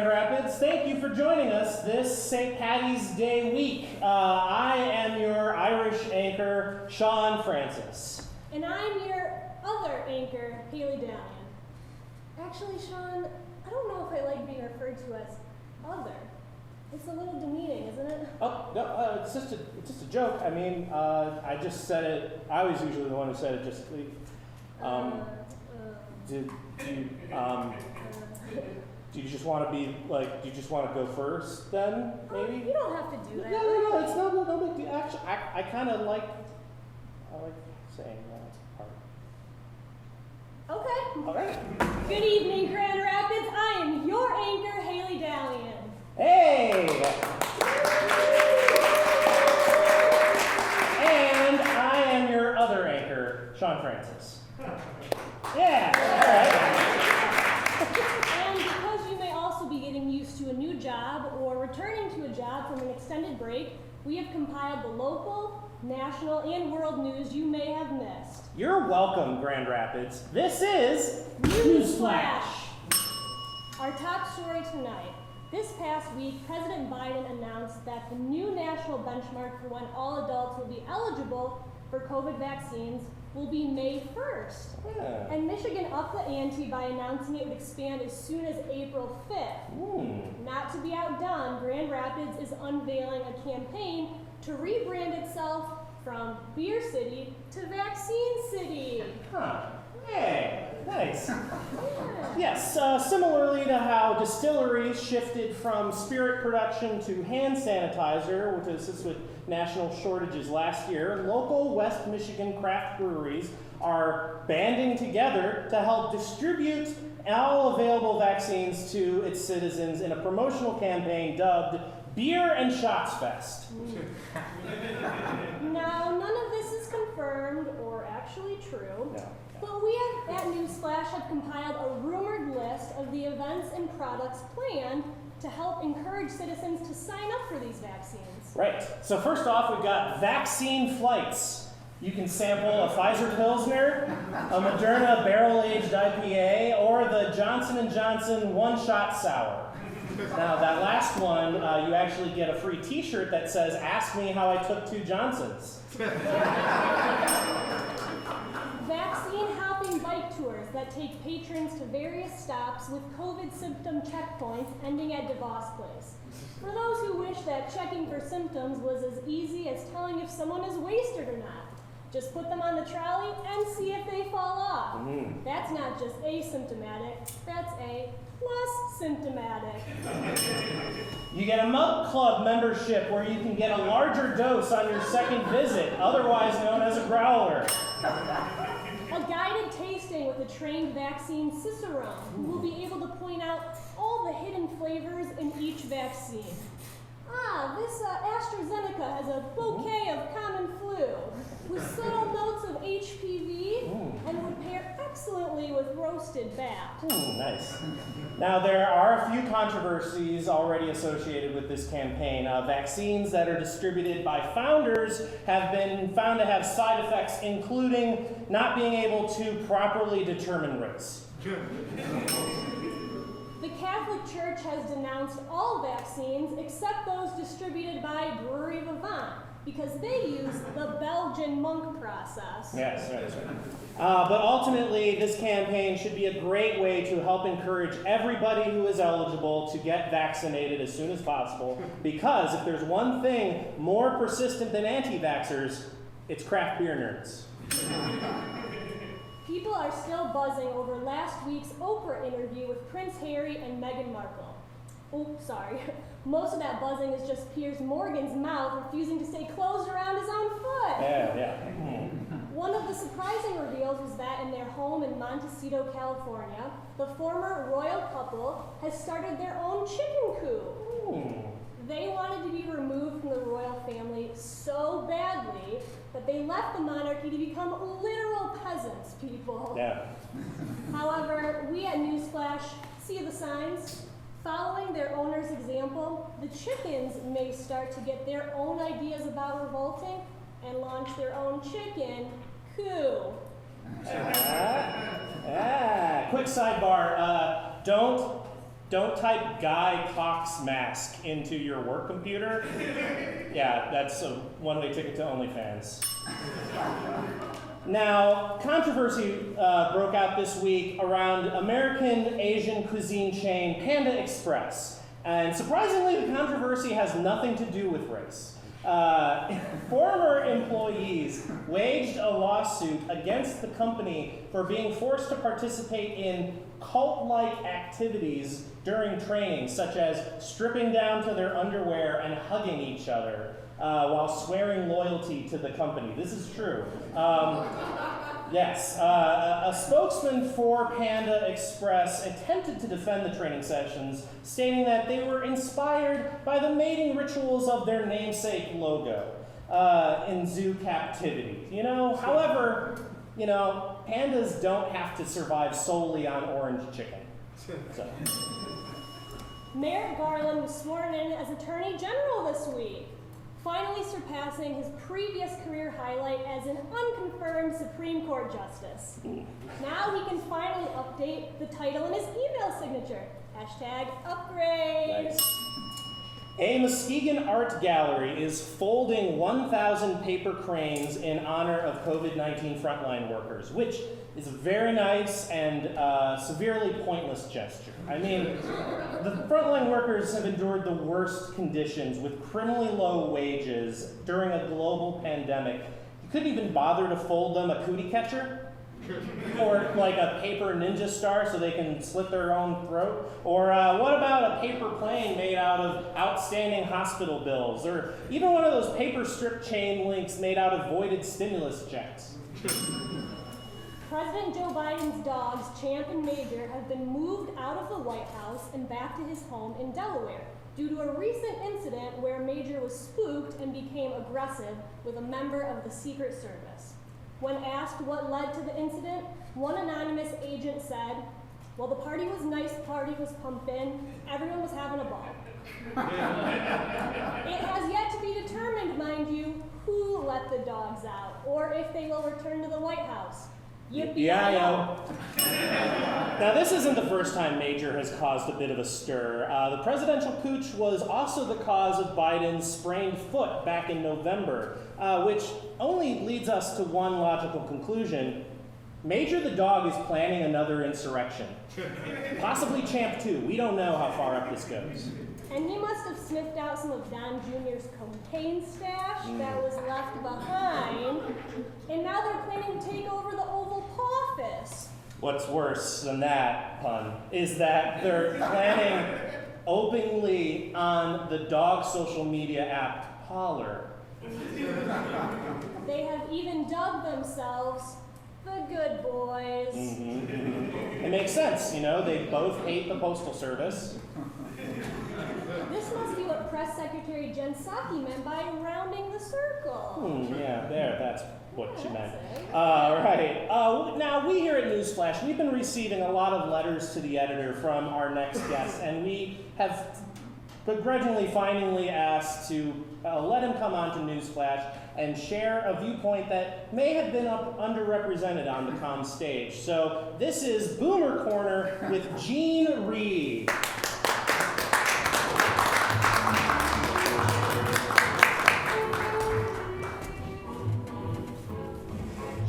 Rapids. Thank you for joining us this St. Patty's Day week. I am your Irish anchor, Sean Francis. And I'm your other anchor, Haley Dalian. Actually, Sean, I don't know if I like being referred to as other. It's a little demeaning, isn't it? Oh, no, it's just a joke. I mean, I just said it. I was usually the one who said it. Do you just want to be like? Do you just want to go first then? Maybe. You don't have to do that. No. It's no big deal. Actually, I kind of like. I like saying that part. Okay. All right. Good evening, Grand Rapids. I am your anchor, Haley Dalian. Hey! And I am your other anchor, Sean Francis. Yeah, all right. And because you may also be getting used to a new job or returning to a job from an extended break, we have compiled the local, national, and world news you may have missed. You're welcome, Grand Rapids. This is Newsflash. Our top story tonight. This past week, President Biden announced that the new national benchmark for when all adults will be eligible for COVID vaccines will be May 1st. Yeah. And Michigan upped the ante by announcing it would expand as soon as April 5th. Not to be outdone, Grand Rapids is unveiling a campaign to rebrand itself from Beer City to Vaccine City. Huh. Hey, nice. Yes, similarly to how distilleries shifted from spirit production to hand sanitizer, which assists with national shortages last year, local West Michigan craft breweries are banding together to help distribute all available vaccines to its citizens in a promotional campaign dubbed Beer and Shots Fest. Now, none of this is confirmed or actually true. No. But we at Newsflash have compiled a rumored list of the events and products planned to help encourage citizens to sign up for these vaccines. Right. So first off, we've got vaccine flights. You can sample a Pfizer Pilsner, a Moderna barrel-aged IPA, or the Johnson & Johnson one-shot sour. Now, that last one, you actually get a free t-shirt that says, "Ask me how I took 2 Johnsons." Vaccine hopping bike tours that take patrons to various stops with COVID symptom checkpoints ending at DeVos Place. For those who wish that checking for symptoms was as easy as telling if someone is wasted or not, just put them on the trolley and see if they fall off. That's not just asymptomatic, that's a plus symptomatic. You get a Mug Club membership where you can get a larger dose on your second visit, otherwise known as a growler. A guided tasting with a trained vaccine cicerone who will be able to point out all the hidden flavors in each vaccine. This AstraZeneca has a bouquet of common flu with subtle notes of HPV and would pair excellently with roasted bat. Nice. Now, there are a few controversies already associated with this campaign. Vaccines that are distributed by founders have been found to have side effects, including not being able to properly determine race. The Catholic Church has denounced all vaccines except those distributed by Brewery Vivant because they use the Belgian monk process. Yes, right. But ultimately, this campaign should be a great way to help encourage everybody who is eligible to get vaccinated as soon as possible, because if there's one thing more persistent than anti-vaxxers, it's craft beer nerds. People are still buzzing over last week's Oprah interview with Prince Harry and Meghan Markle. Oh, sorry. Most of that buzzing is just Piers Morgan's mouth refusing to stay closed around his own foot. Yeah. One of the surprising reveals was that in their home in Montecito, California, the former royal couple has started their own chicken coop. They wanted to be removed from the royal family so badly that they left the monarchy to become literal peasants, people. Yeah. However, we at Newsflash see the signs. Following their owner's example, the chickens may start to get their own ideas about revolting and launch their own chicken coup. Quick sidebar, don't don't type Guy Cox mask into your work computer. Yeah, that's a one-way ticket to OnlyFans. Now, controversy broke out this week around American Asian cuisine chain Panda Express. And surprisingly, the controversy has nothing to do with race. Former employees waged a lawsuit against the company for being forced to participate in cult-like activities during training, such as stripping down to their underwear and hugging each other while swearing loyalty to the company. This is true. Yes, a spokesman for Panda Express attempted to defend the training sessions, stating that they were inspired by the mating rituals of their namesake logo in zoo captivity. However, pandas don't have to survive solely on orange chicken. So. Merrick Garland was sworn in as Attorney General this week, finally surpassing his previous career highlight as an unconfirmed Supreme Court justice. Now he can finally update the title in his email signature. #upgrade. Nice. A Muskegon art gallery is folding 1,000 paper cranes in honor of COVID-19 frontline workers, which is a very nice and severely pointless gesture. I mean, the frontline workers have endured the worst conditions with criminally low wages during a global pandemic. You couldn't even bother to fold them a cootie catcher? Or like a paper ninja star so they can slit their own throat? Or what about a paper plane made out of outstanding hospital bills? Or even one of those paper strip chain links made out of voided stimulus checks? President Joe Biden's dogs, Champ and Major, have been moved out of the White House and back to his home in Delaware due to a recent incident where Major was spooked and became aggressive with a member of the Secret Service. When asked what led to the incident, one anonymous agent said, "Well, the party was nice, the party was pumping, everyone was having a ball." It has yet to be determined, mind you, who let the dogs out, or if they will return to the White House. Yeah. Now, this isn't the first time Major has caused a bit of a stir. The presidential pooch was also the cause of Biden's sprained foot back in November, which only leads us to one logical conclusion. Major the dog is planning another insurrection. Possibly Champ too. We don't know how far up this goes. And he must have sniffed out some of Don Jr.'s cocaine stash that was left behind. And now they're planning to take over the Oval Pawfice. What's worse than that, pun, is that they're planning openly on the dog social media app Parler. They have even dubbed themselves the Good Boys. It makes sense, they both hate the Postal Service. This must be what Press Secretary Jen Psaki meant by rounding the circle. That's what she meant. Right. Now, we here at Newsflash, we've been receiving a lot of letters to the editor from our next guest, and we have begrudgingly finally asked to let him come on to Newsflash and share a viewpoint that may have been underrepresented on the comm stage. So this is Boomer Corner with Gene Reade.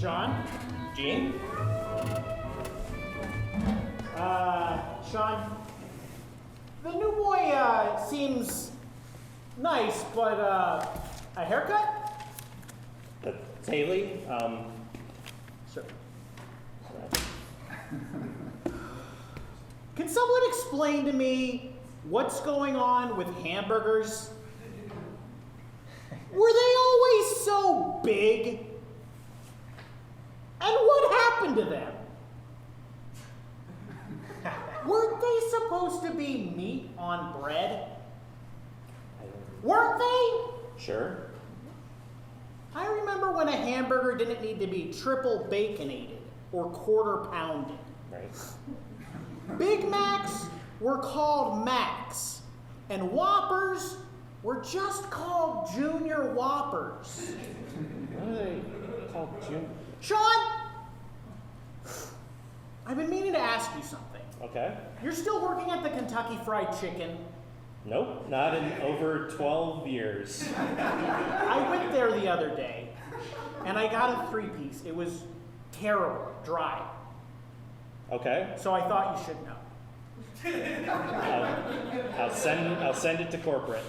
Sean? Gene? Sean, the new boy, seems nice, but, a haircut? That's Haley. Sure. Can someone explain to me what's going on with hamburgers? Were they always so big? And what happened to them? Weren't they supposed to be meat on bread? Weren't they? Sure. I remember when a hamburger didn't need to be triple baconated or quarter pounded. Right. Big Macs were called Macs, and Whoppers were just called Junior Whoppers. What are they called? Sean, I've been meaning to ask you something. Okay. You're still working at the Kentucky Fried Chicken? Nope, not in over 12 years. I went there the other day, and I got a 3-piece. It was terrible, dry. Okay. So I thought you should know. I'll send it to corporate.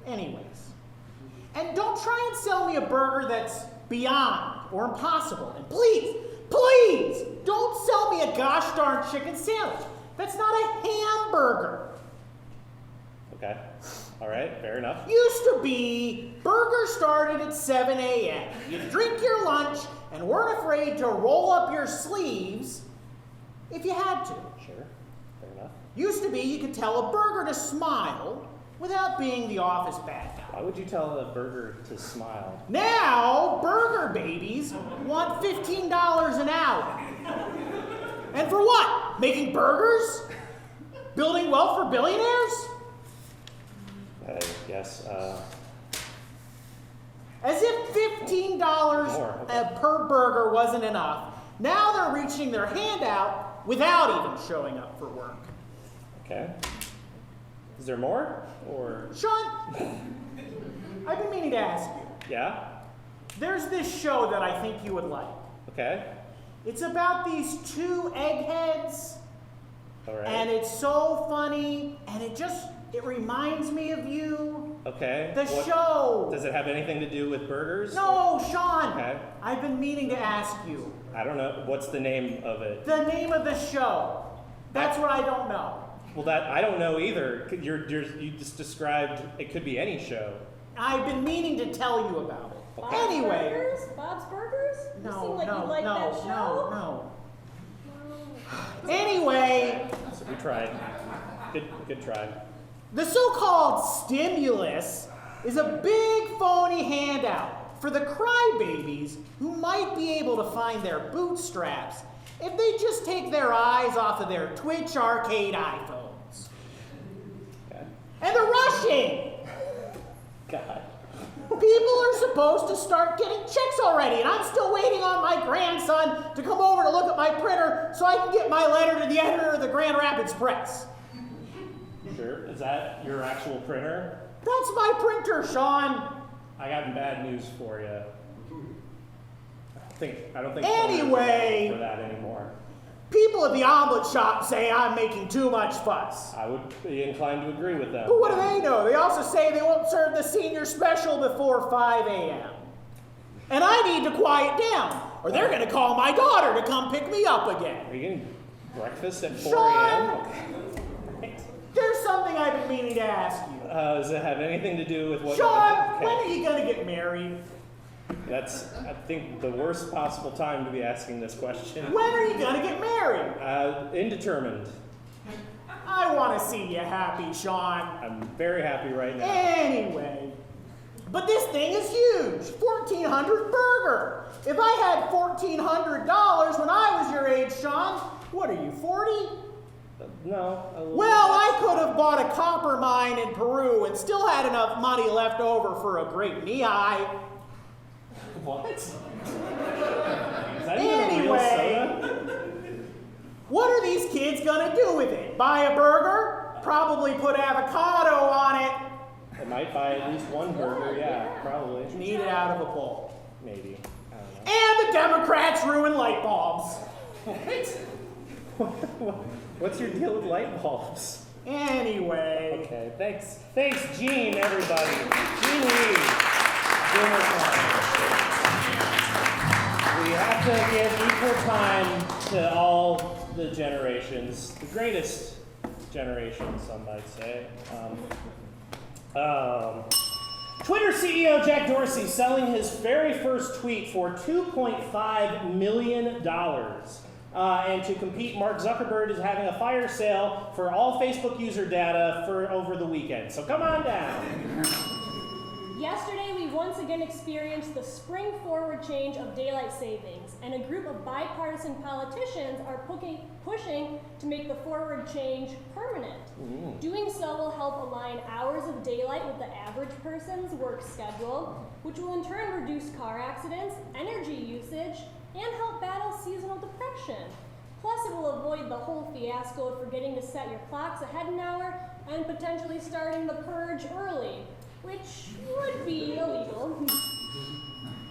Anyways. And don't try and sell me a burger that's beyond or impossible. And please, please, don't sell me a gosh darn chicken sandwich. That's not a hamburger. Okay. All right, fair enough. Used to be, burgers started at 7 a.m. You'd drink your lunch and weren't afraid to roll up your sleeves if you had to. Sure, fair enough. Used to be, you could tell a burger to smile without being the office bad guy. Why would you tell a burger to smile? Now, burger babies want $15 an hour. And for what? Making burgers? Building wealth for billionaires? I guess, As if $15 More, okay. per burger wasn't enough, now they're reaching their hand out without even showing up for work. Okay. Is there more? Or, Sean, I've been meaning to ask you. yeah? There's this show that I think you would like. Okay. It's about these 2 eggheads, All right. and it's so funny, and it reminds me of you. Okay. The show. Does it have anything to do with burgers? No, Sean. Okay. I've been meaning to ask you. I don't know. What's the name of it? The name of the show. That's what I don't know. Well, that I don't know either. You just described it could be any show. I've been meaning to tell you about it. Bob's Anyway. Burgers? Bob's Burgers? You No, seem like no, you like that no, show. no. Anyway, So we tried. Good try. the so-called stimulus is a big phony handout for the crybabies who might be able to find their bootstraps if they just take their eyes off of their Twitch arcade iPhones. Okay. And the rushing! God. People are supposed to start getting checks already, and I'm still waiting on my grandson to come over to look at my printer so I can get my letter to the editor of the Grand Rapids Press. Sure. Is that your actual printer? That's my printer, Sean. I got bad news for you. I don't think Anyway. for that anymore. People at the omelet shop say I'm making too much fuss. I would be inclined to agree with them. But what do they know? They also say they won't serve the senior special before 5 a.m. And I need to quiet down, or they're going to call my daughter to come pick me up again. Are you getting breakfast at 4 Sean! a.m.? There's something I've been meaning to ask you. Does it have anything to do with what? Sean, Okay. when are you going to get married? That's, I think, the worst possible time to be asking this question. When are you going to get married? Indeterminate. I want to see you happy, Sean. I'm very happy right now. Anyway, but this thing is huge. $1,400 burger. If I had $1,400 when I was your age, Sean, what are you, 40? No. a little Well, bit. I could have bought a copper mine in Peru and still had enough money left over for a great knee-eye. What? Is that even a real Anyway, soda? what are these kids gonna do with it? Buy a burger? Probably put avocado on it. It might buy at least one burger, yeah, probably. Need it out of a bowl. Maybe. I don't know. And the Democrats ruin light bulbs. What's your deal with light bulbs? Anyway. Okay, thanks. Thanks, Gene, everybody. Gene Reade. Dinner time. We have to give equal time to all the generations, the greatest generation, some might say. Twitter CEO Jack Dorsey selling his very first tweet for $2.5 million. And to compete, Mark Zuckerberg is having a fire sale for all Facebook user data for over the weekend. So come on down. Yesterday, we once again experienced the spring forward change of daylight savings, and a group of bipartisan politicians are pushing to make the forward change permanent. Doing so will help align hours of daylight with the average person's work schedule, which will in turn reduce car accidents, energy usage, and help battle seasonal depression. Plus, it will avoid the whole fiasco of forgetting to set your clocks ahead an hour and potentially starting the purge early, which would be illegal.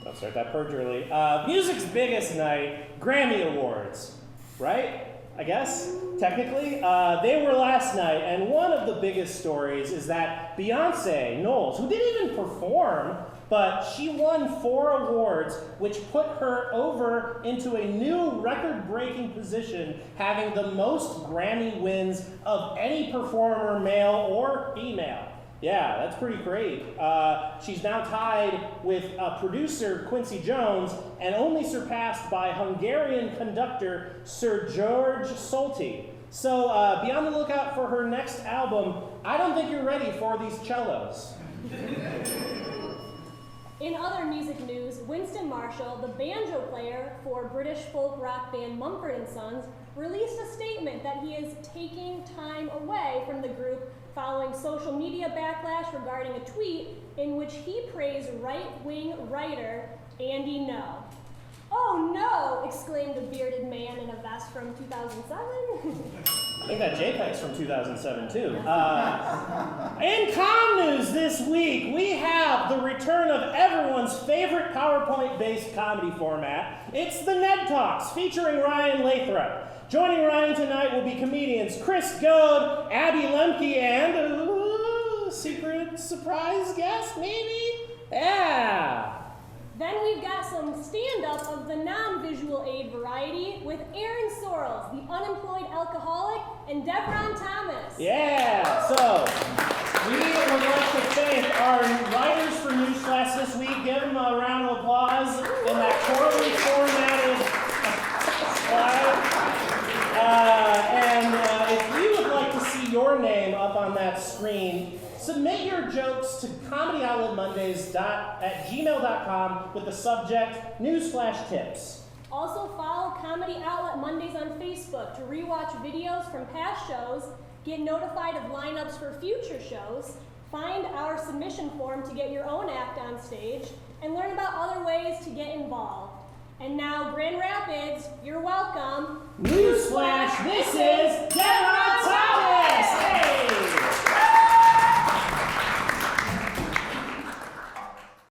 Don't start that purge early. Music's biggest night, Grammy Awards, right? I guess, technically. They were last night, and one of the biggest stories is that Beyonce Knowles, who didn't even perform, but she won 4 awards, which put her over into a new record-breaking position, having the most Grammy wins of any performer, male or female. Yeah, that's pretty great. She's now tied with producer Quincy Jones and only surpassed by Hungarian conductor Sir George Solti. So be on the lookout for her next album. I don't think you're ready for these cellos. In other music news, Winston Marshall, the banjo player for British folk rock band Mumford & Sons, released a statement that he is taking time away from the group following social media backlash regarding a tweet in which he praised right-wing writer Andy Ngo. "Oh no!" exclaimed a bearded man in a vest from 2007. I think that JPEG's from 2007 too. In com news this week, we have the return of everyone's favorite PowerPoint-based comedy format. It's the Ned Talks, featuring Ryan Lathrop. Joining Ryan tonight will be comedians Chris Goad, Abby Lemke, and secret surprise guest, maybe? Yeah. Then we've got some stand-up of the non-visual aid variety with Aaron Sorrells, the unemployed alcoholic, and Devron Thomas. Yeah, so we would like to thank our writers for Newsflash this week. Give them a round of applause in that poorly formatted slide. If you would like to see your name up on that screen, submit your jokes to comedyoutletmondays@gmail.com with the subject Newsflash Tips. Also follow Comedy Outlet Mondays on Facebook to rewatch videos from past shows, get notified of lineups for future shows, find our submission form to get your own act on stage, and learn about other ways to get involved. And now, Grand Rapids, you're welcome. Newsflash, this is